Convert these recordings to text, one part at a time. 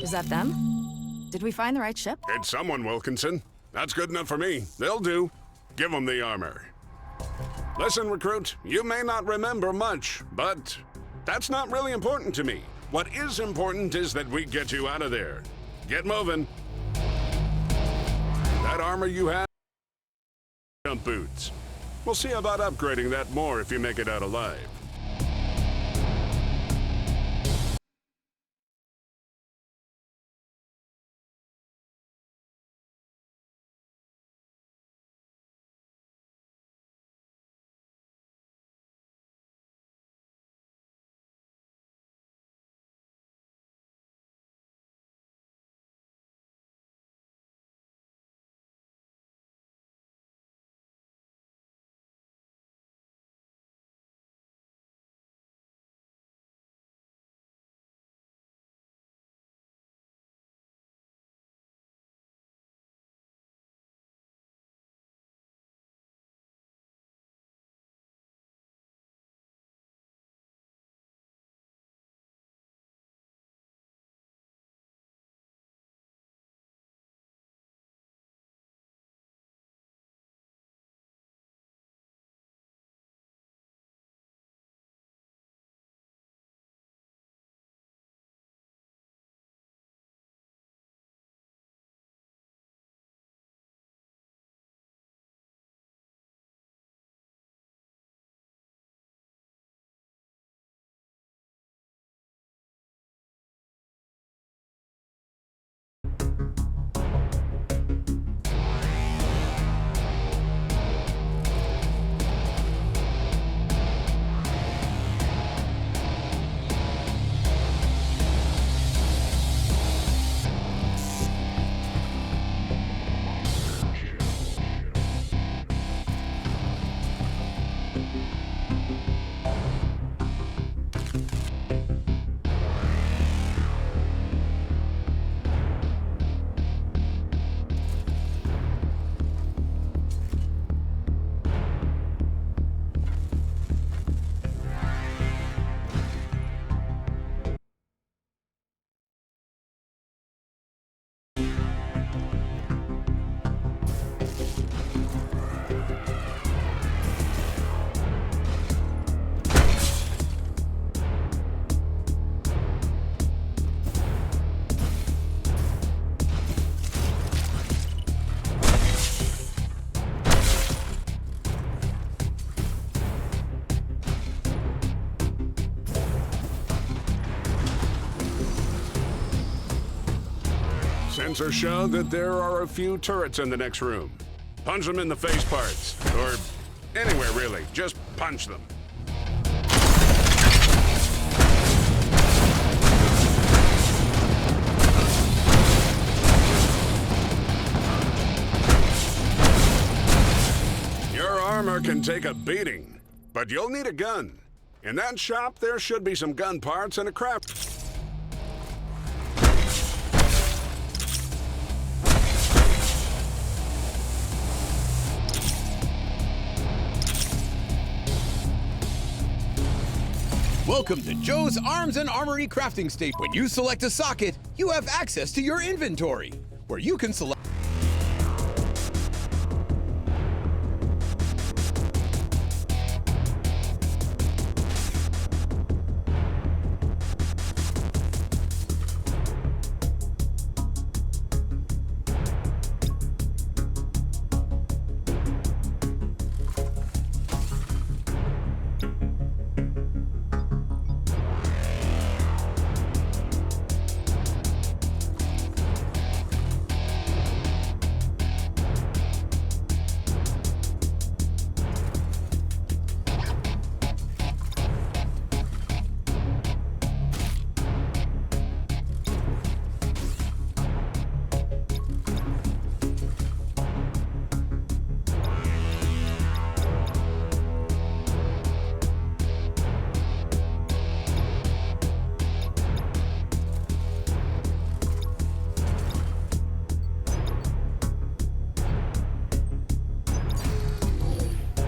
Is that them? Did we find the right ship? It's someone, Wilkinson. That's good enough for me. They'll do. Give them the armor. Listen, recruit, you may not remember much, but that's not really important to me. What is important is that we get you out of there. Get moving. That armor you have, jump boots. We'll see about upgrading that more if you make it out alive. Sensors show that there are a few turrets in the next room. Punch them in the face parts. Or anywhere, really. Just punch them. Your armor can take a beating, but you'll need a gun. In that shop, there should be some gun parts and a craft. Welcome to Joe's Arms and Armory Crafting Station. When you select a socket, you have access to your inventory, where you can select.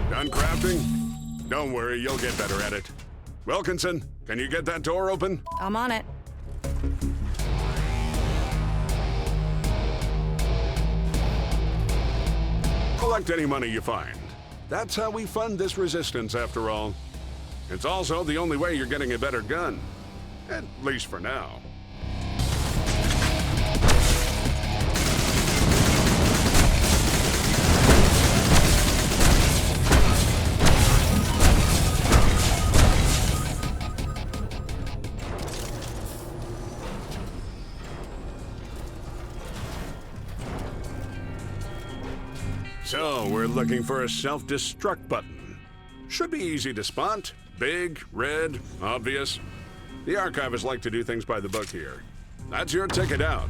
Done crafting? Don't worry, you'll get better at it. Wilkinson, can you get that door open? I'm on it. collect any money you find. That's how we fund this resistance, after all. It's also the only way you're getting a better gun. At least for now. So, we're looking for a self-destruct button. Should be easy to spot. Big, red, obvious. The archivists like to do things by the book here. That's your ticket out.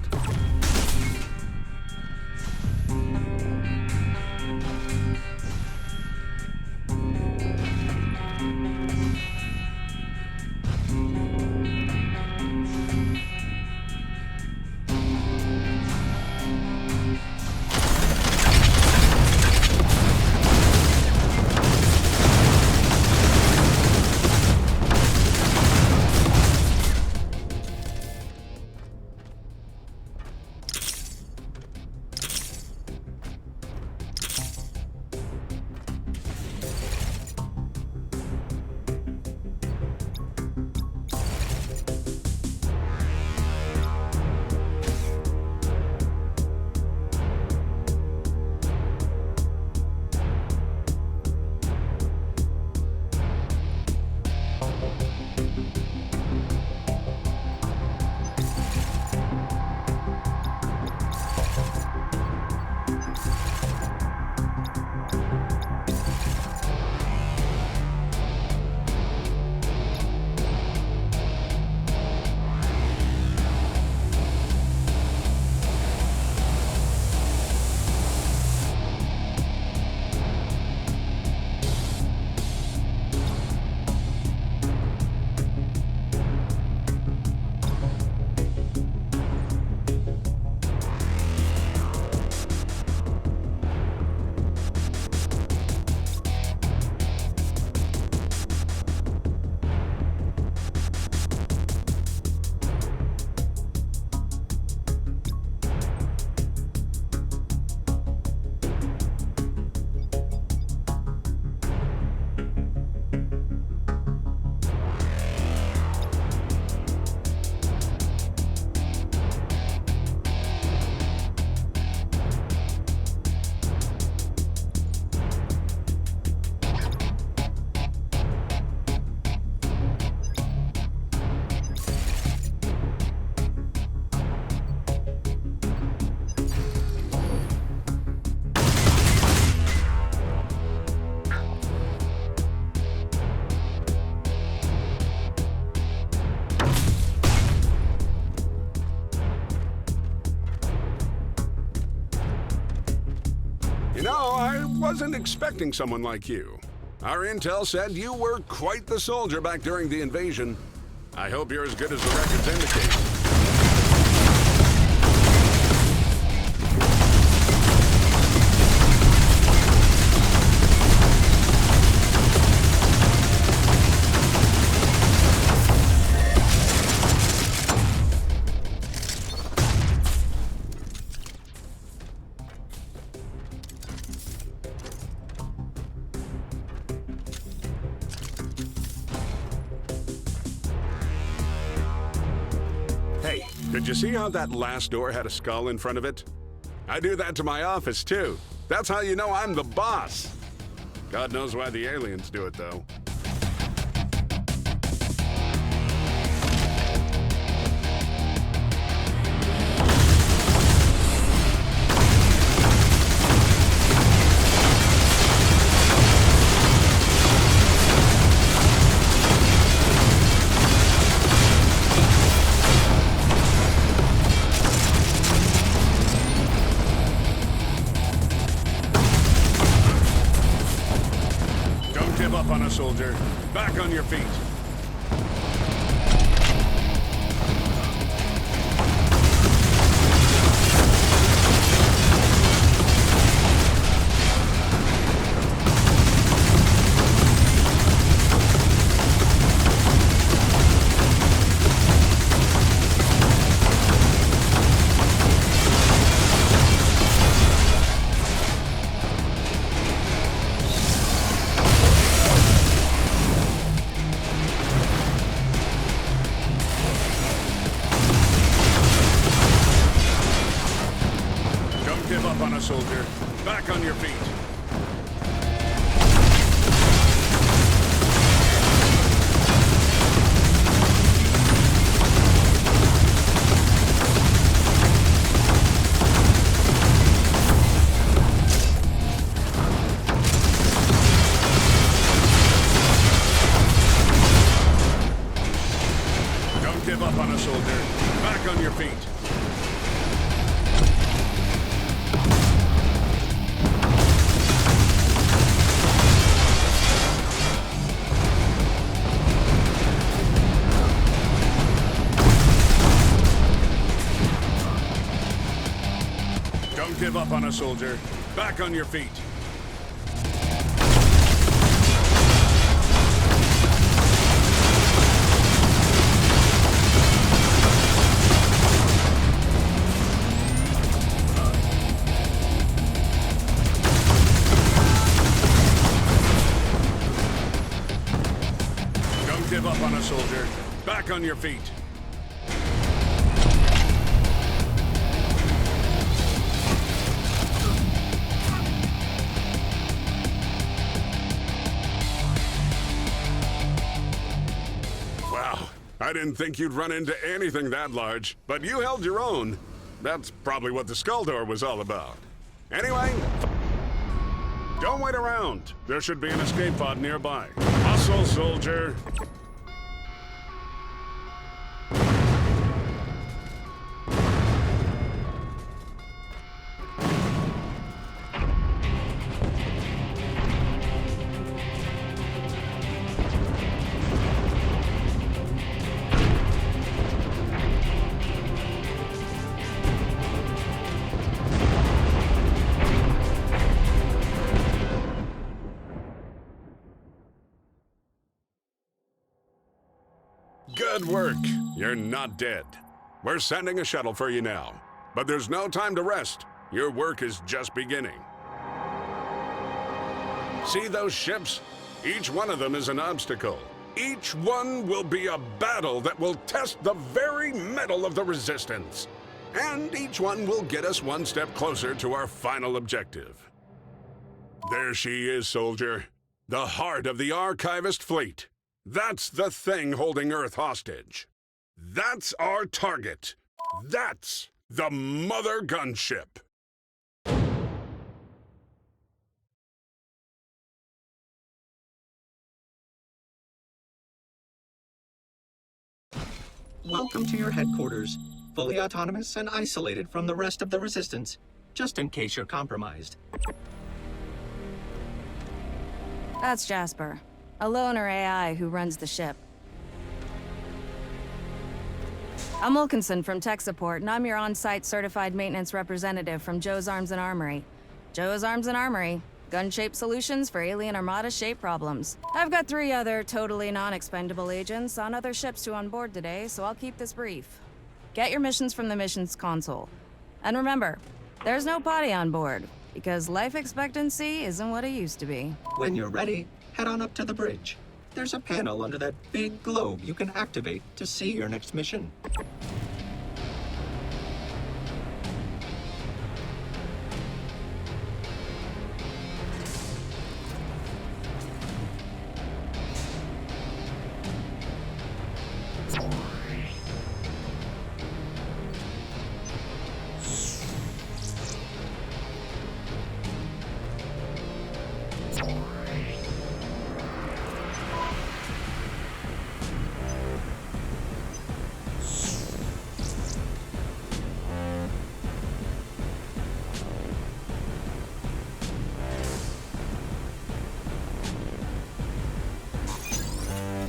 You know, I wasn't expecting someone like you. Our intel said you were quite the soldier back during the invasion. I hope you're as good as the records indicate. Hey, did you see how that last door had a skull in front of it? I do that to my office, too. That's how you know I'm the boss. God knows why the aliens do it, though. Give up on us, soldier. Back on your feet. give up on us, soldier. Back on your feet. Don't give up on us, soldier. Back on your feet. Don't give up on us, soldier. Back on your feet. Don't give up on us, soldier. Back on your feet. Wow, I didn't think you'd run into anything that large, but you held your own. That's probably what the skull door was all about. Anyway, don't wait around. There should be an escape pod nearby. Hustle, soldier. Good work. You're not dead. We're sending a shuttle for you now. But there's no time to rest. Your work is just beginning. See those ships? Each one of them is an obstacle. Each one will be a battle that will test the very mettle of the Resistance. And each one will get us one step closer to our final objective. There she is, soldier. The heart of the Archivist fleet. That's the thing holding Earth hostage. That's our target. That's the Mothergunship. Welcome to your headquarters, fully autonomous and isolated from the rest of the Resistance, just in case you're compromised. That's Jasper, a loner AI who runs the ship. I'm Wilkinson from Tech Support, and I'm your on-site certified maintenance representative from Joe's Arms and Armory. Joe's Arms and Armory, gun-shaped solutions for alien armada shape problems. I've got 3 other totally non-expendable agents on other ships to onboard today, so I'll keep this brief. Get your missions from the missions console. And remember, there's no potty on board, because life expectancy isn't what it used to be. When you're ready, head on up to the bridge. There's a panel under that big globe you can activate to see your next mission.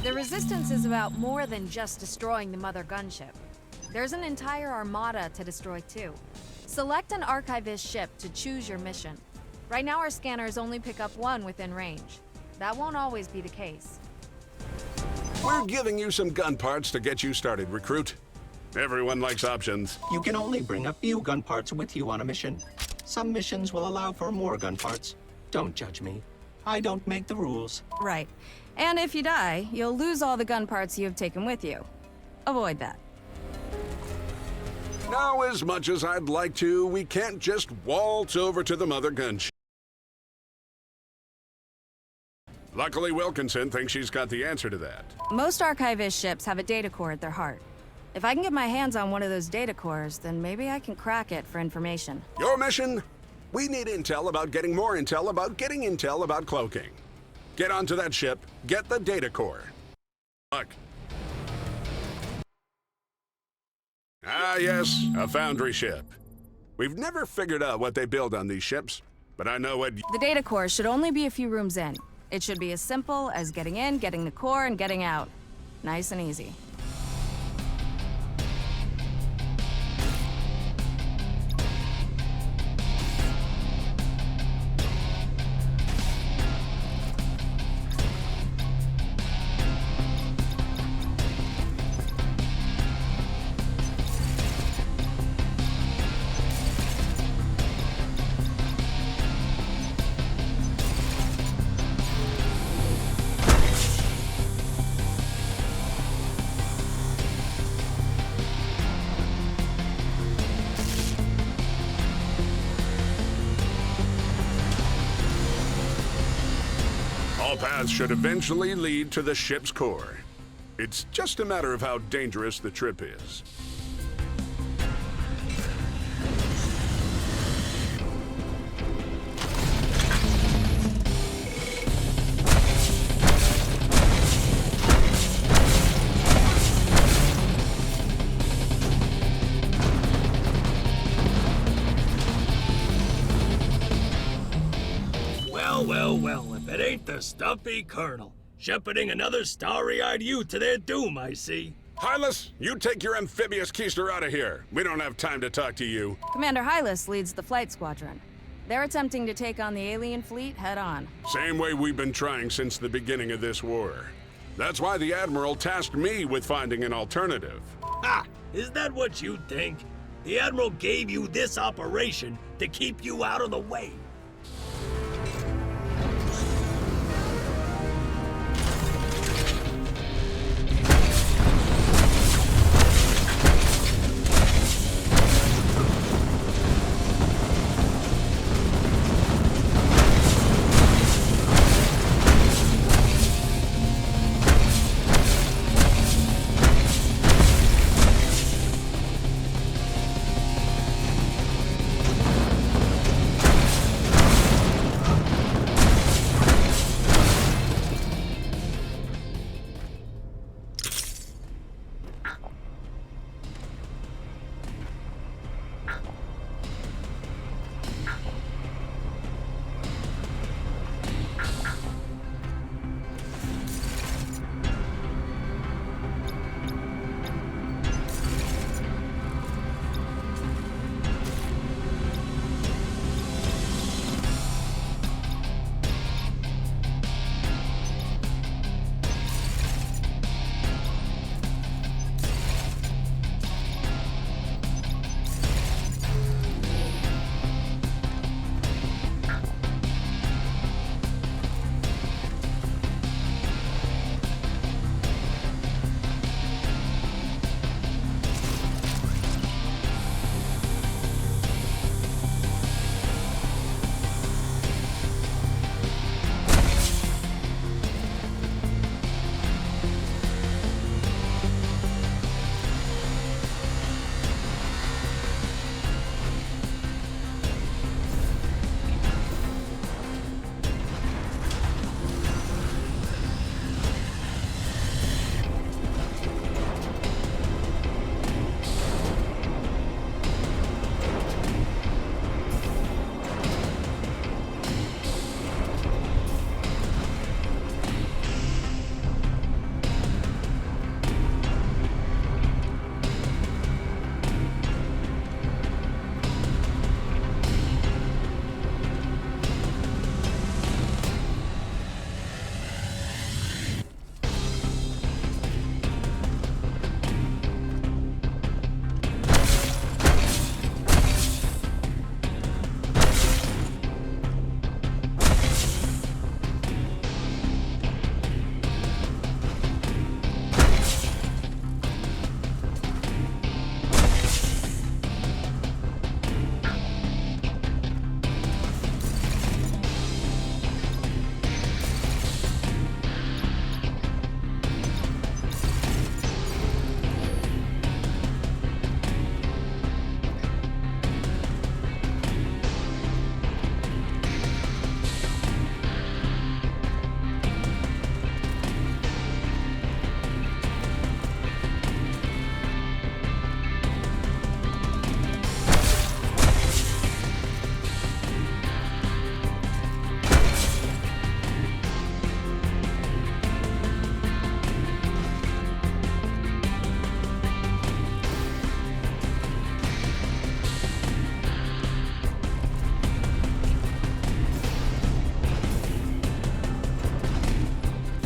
The Resistance is about more than just destroying the Mothergunship. There's an entire armada to destroy too. Select an Archivist ship to choose your mission. Right now our scanners only pick up one within range. That won't always be the case. We're giving you some gun parts to get you started, recruit. Everyone likes options. You can only bring a few gun parts with you on a mission. Some missions will allow for more gun parts. Don't judge me. I don't make the rules. Right. And if you die, you'll lose all the gun parts you have taken with you. Avoid that. Now, as much as I'd like to, we can't just waltz over to the Mothergunship. Luckily, Wilkinson thinks she's got the answer to that. Most archivist ships have a data core at their heart. If I can get my hands on one of those data cores, then maybe I can crack it for information. Your mission? We need intel about getting more intel about getting intel about cloaking. Get onto that ship, get the data core. Look. Ah, yes, a foundry ship. We've never figured out what they build on these ships, but I know what... The data core should only be a few rooms in. It should be as simple as getting in, getting the core, and getting out. Nice and easy. All paths should eventually lead to the ship's core. It's just a matter of how dangerous the trip is. Well, if it ain't the stumpy colonel, shepherding another starry-eyed youth to their doom, I see. Hylas, you take your amphibious keister out of here. We don't have time to talk to you. Commander Hylas leads the flight squadron. They're attempting to take on the alien fleet head-on. Same way we've been trying since the beginning of this war. That's why the Admiral tasked me with finding an alternative. Ha! Is that what you think? The Admiral gave you this operation to keep you out of the way.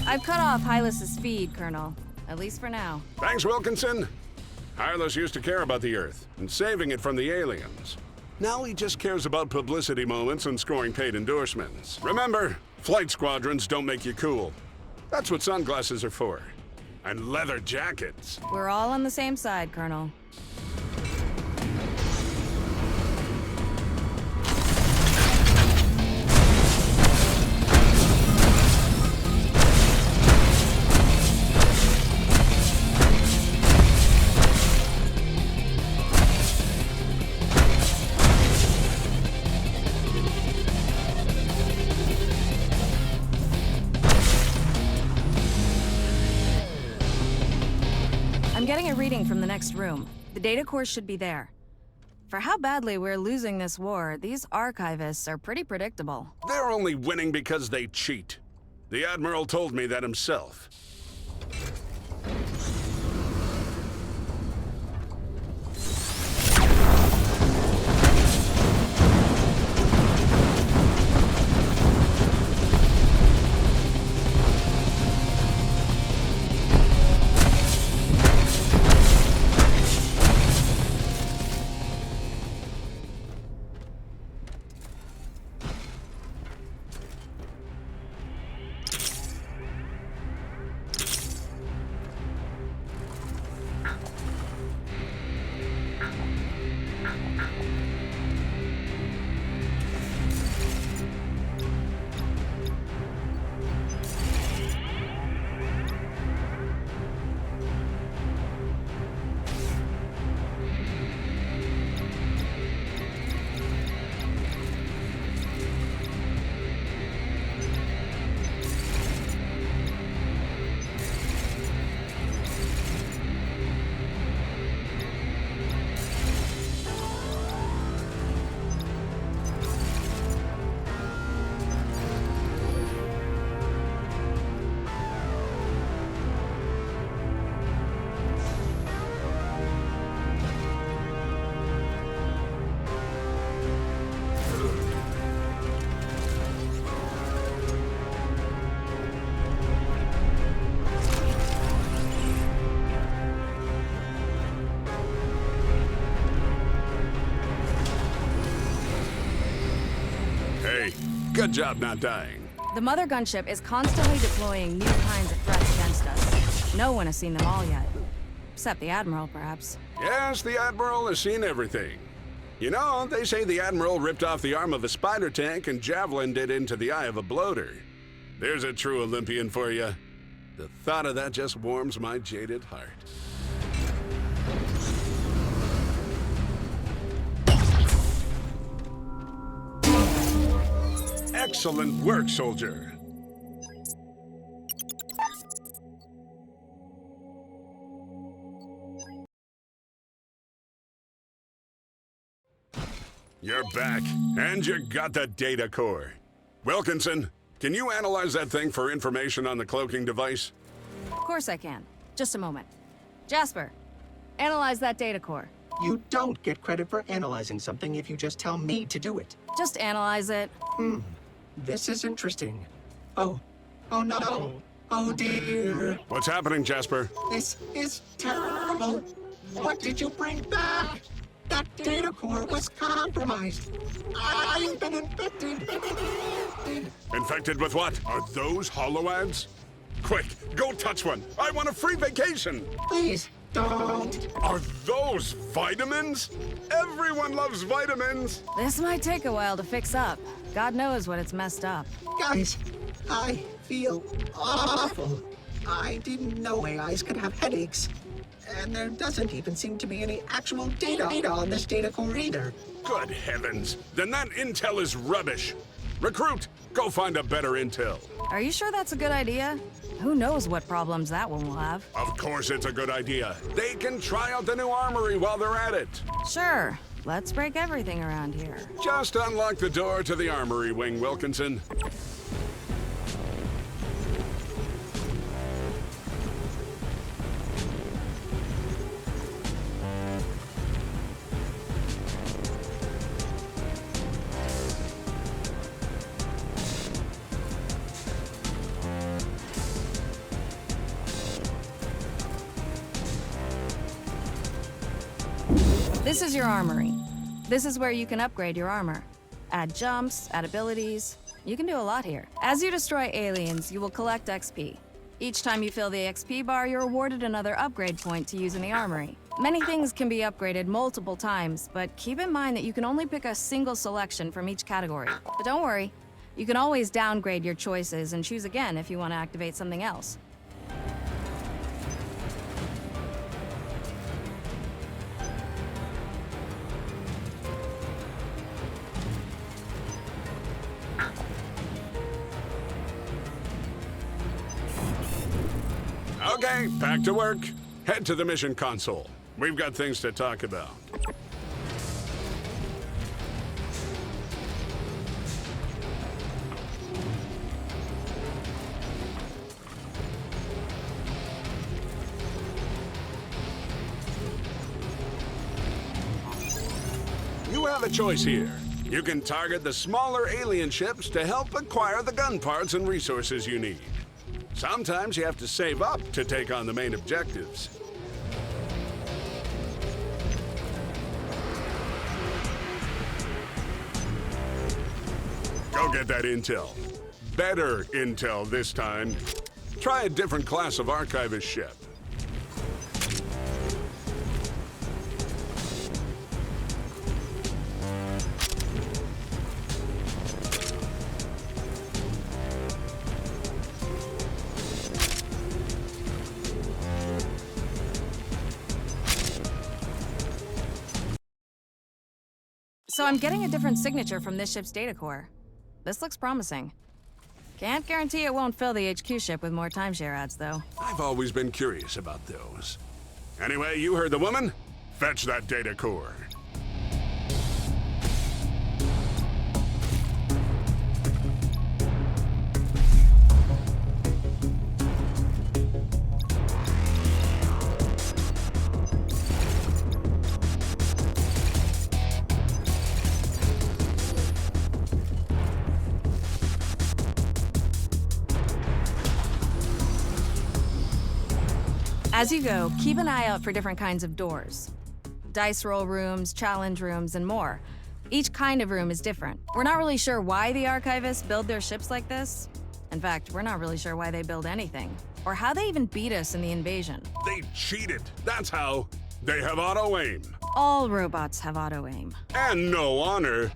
I've cut off Hylas's feed, Colonel. At least for now. Thanks, Wilkinson. Hylas used to care about the Earth and saving it from the aliens. Now he just cares about publicity moments and scoring paid endorsements. Remember, flight squadrons don't make you cool. That's what sunglasses are for. And leather jackets. We're all on the same side, Colonel. I'm getting a reading from the next room. The data core should be there. For how badly we're losing this war, these archivists are pretty predictable. They're only winning because they cheat. The Admiral told me that himself. Hey, good job not dying. The Mothergunship is constantly deploying new kinds of threats against us. No one has seen them all yet. Except the Admiral, perhaps. Yes, the Admiral has seen everything. You know, they say the Admiral ripped off the arm of a spider tank and javelined it into the eye of a bloater. There's a true Olympian for you. The thought of that just warms my jaded heart. Excellent work, soldier. You're back, and you got the data core. Wilkinson, can you analyze that thing for information on the cloaking device? Of course I can. Just a moment. Jasper, analyze that data core. You don't get credit for analyzing something if you just tell me to do it. Just analyze it. This is interesting. Oh no. Oh dear. What's happening, Jasper? This is terrible. What did you bring back? That data core was compromised. I've been infected. Infected with what? Are those holoads? Quick, go touch one. I want a free vacation. Please, don't. Are those vitamins? Everyone loves vitamins. This might take a while to fix up. God knows what it's messed up. Guys, I feel awful. I didn't know AIs could have headaches. And there doesn't even seem to be any actual data on this data core either. Good heavens. Then that intel is rubbish. Recruit, go find a better intel. Are you sure that's a good idea? Who knows what problems that one will have? Of course it's a good idea. They can try out the new armory while they're at it. Sure. Let's break everything around here. Just unlock the door to the armory wing, Wilkinson. This is your armory. This is where you can upgrade your armor. Add jumps, add abilities. You can do a lot here. As you destroy aliens, you will collect XP. Each time you fill the XP bar, you're awarded another upgrade point to use in the armory. Many things can be upgraded multiple times, but keep in mind that you can only pick a single selection from each category. But don't worry, you can always downgrade your choices and choose again if you want to activate something else. Okay, back to work. Head to the mission console. We've got things to talk about. You have a choice here. You can target the smaller alien ships to help acquire the gun parts and resources you need. Sometimes you have to save up to take on the main objectives. Go get that intel. Better intel this time. Try a different class of archivist ship. So I'm getting a different signature from this ship's data core. This looks promising. Can't guarantee it won't fill the HQ ship with more timeshare ads, though. I've always been curious about those. Anyway, you heard the woman? Fetch that data core. As you go, keep an eye out for different kinds of doors. Dice roll rooms, challenge rooms, and more. Each kind of room is different. We're not really sure why the archivists build their ships like this. In fact, we're not really sure why they build anything, or how they even beat us in the invasion. They cheated. That's how. They have auto-aim. All robots have auto-aim. And no honor.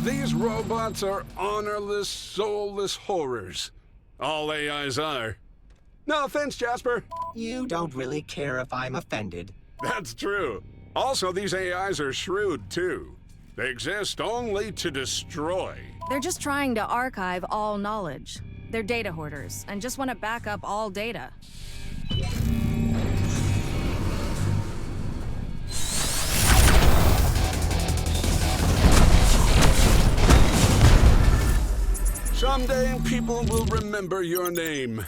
These robots are honorless, soulless horrors. All AIs are. No offense, Jasper. You don't really care if I'm offended. That's true. Also, these AIs are shrewd, too. They exist only to destroy. They're just trying to archive all knowledge. They're data hoarders and just want to back up all data. So, Someday people will remember your name.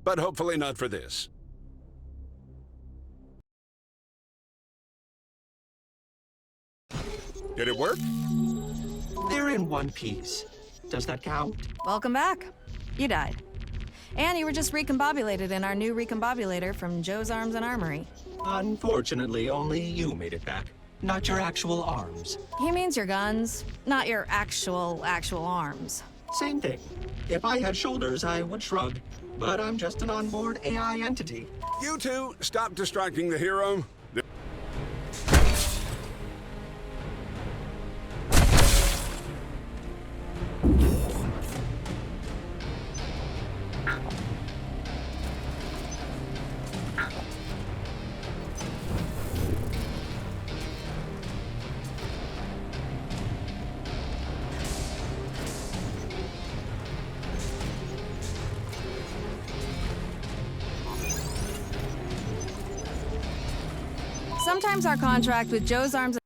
But hopefully not for this. Did it work? They're in one piece. Does that count? Welcome back. You died. And you were just recombobulated in our new recombobulator from Joe's Arms and Armory. Unfortunately, only you made it back. Not your actual arms. He means your guns, not your actual arms. Same thing. If I had shoulders, I would shrug. But I'm just an onboard AI entity. You two, stop distracting the hero. Sometimes our contract with Joe's Arms.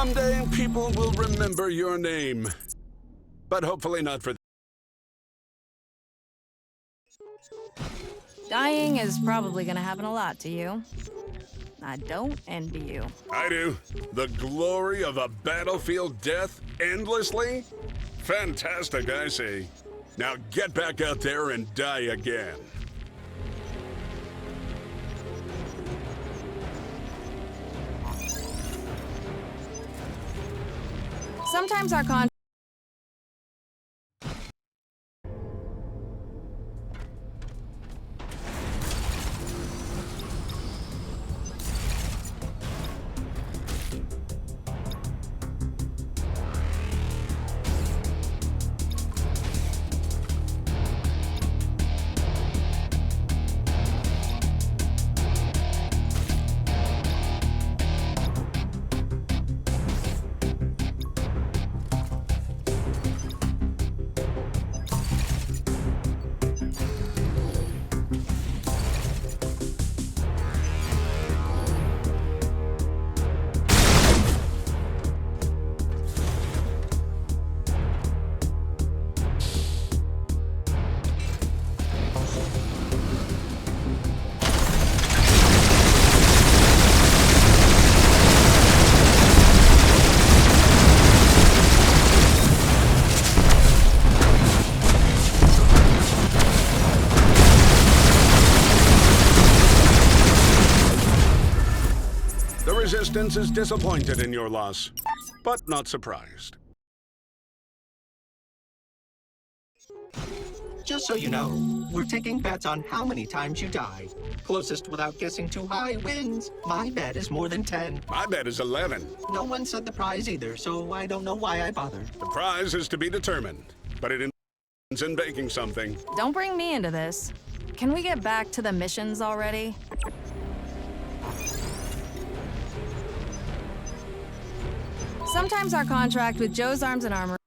Someday people will remember your name. But hopefully not for... Dying is probably gonna happen a lot to you. I don't envy you. I do. The glory of a battlefield death endlessly? Fantastic, I see. Now get back out there and die again. Sometimes our Resistance is disappointed in your loss, but not surprised. Just so you know, we're taking bets on how many times you die. Closest without guessing too high wins. My bet is more than 10. My bet is 11. No one said the prize either, so I don't know why I bothered. The prize is to be determined, but it ends in baking something. Don't bring me into this. Can we get back to the missions already? Sometimes our contract with Joe's Arms and Armor.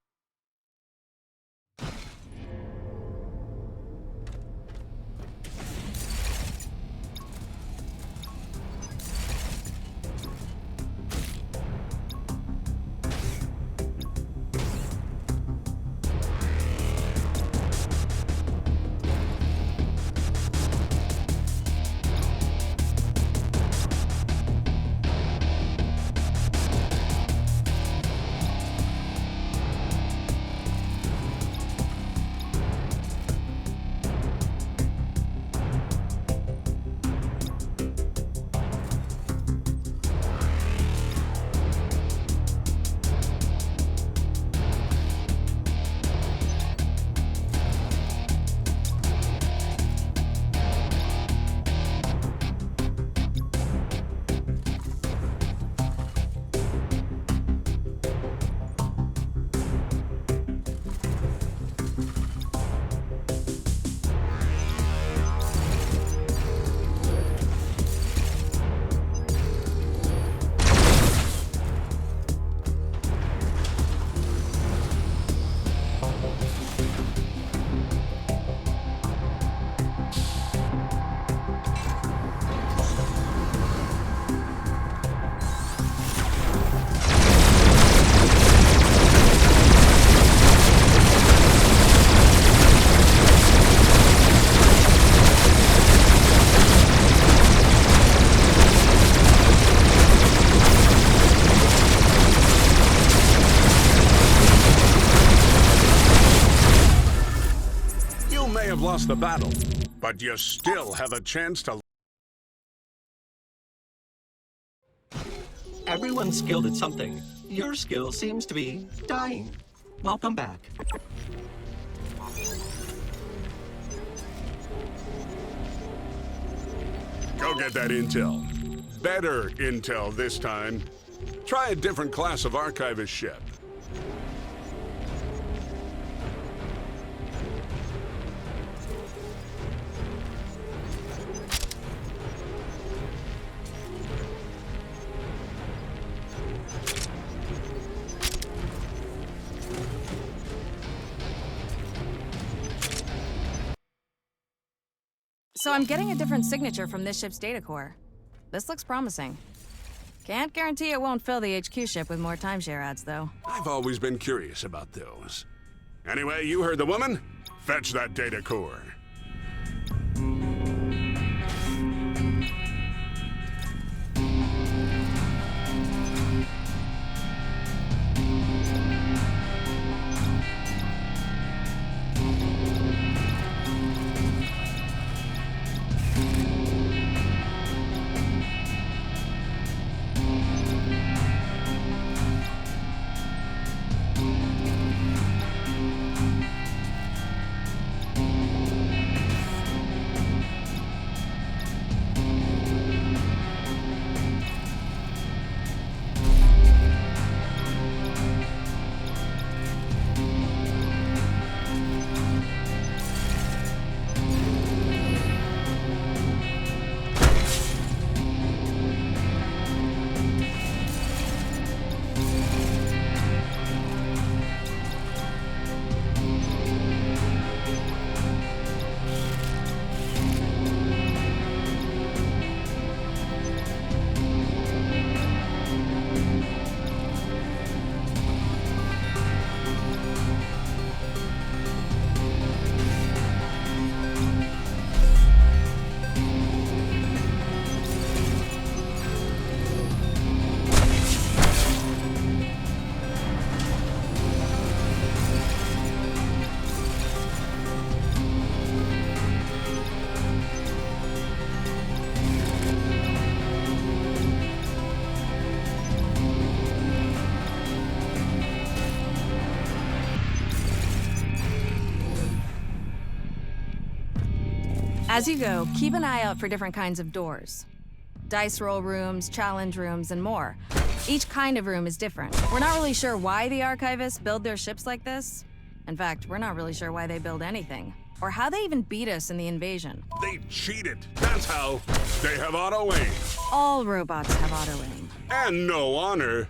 Lost the battle, but you still have a chance to. Everyone's skilled at something. Your skill seems to be dying. Welcome back. Go get that intel. Better intel this time. Try a different class of archivist ship. So I'm getting a different signature from this ship's data core. This looks promising. Can't guarantee it won't fill the HQ ship with more timeshare ads, though. I've always been curious about those. Anyway, you heard the woman? Fetch that data core. As you go, keep an eye out for different kinds of doors. Dice roll rooms, challenge rooms, and more. Each kind of room is different. We're not really sure why the archivists build their ships like this. In fact, we're not really sure why they build anything, or how they even beat us in the invasion. They cheated. That's how. They have auto-aim. All robots have auto-aim. And no honor.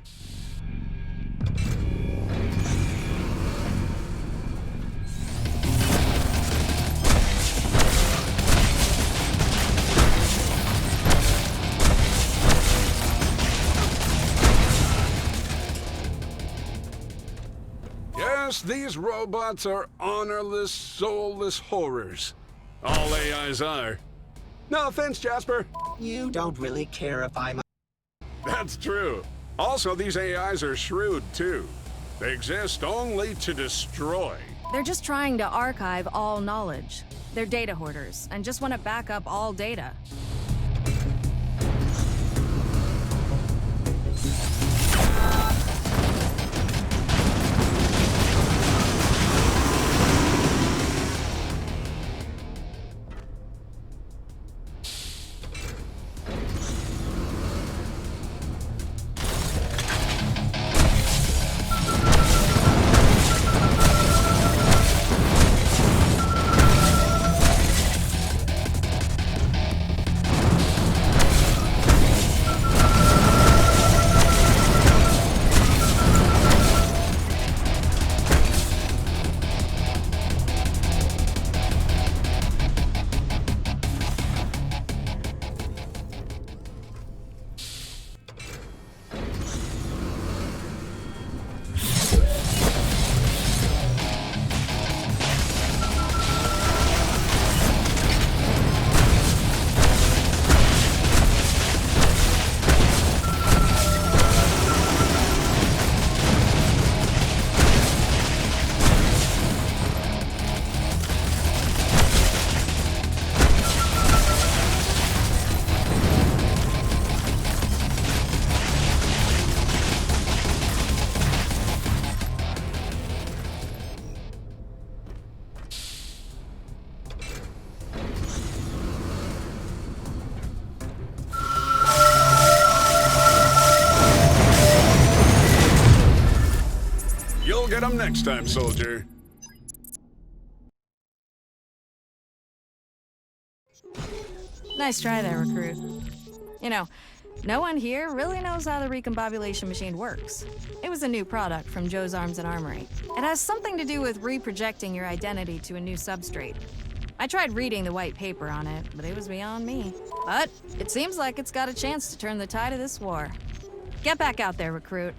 Yes, these robots are honorless, soulless horrors. All AIs are. No offense, Jasper. You don't really care if I'm... That's true. Also, these AIs are shrewd, too. They exist only to destroy. They're just trying to archive all knowledge. They're data hoarders and just want to back up all data. You'll get them next time, soldier. Nice try there, recruit. You know, no one here really knows how the recombobulation machine works. It was a new product from Joe's Arms and Armory. It has something to do with reprojecting your identity to a new substrate. I tried reading the white paper on it, but it was beyond me. But it seems like it's got a chance to turn the tide of this war. Get back out there, recruit.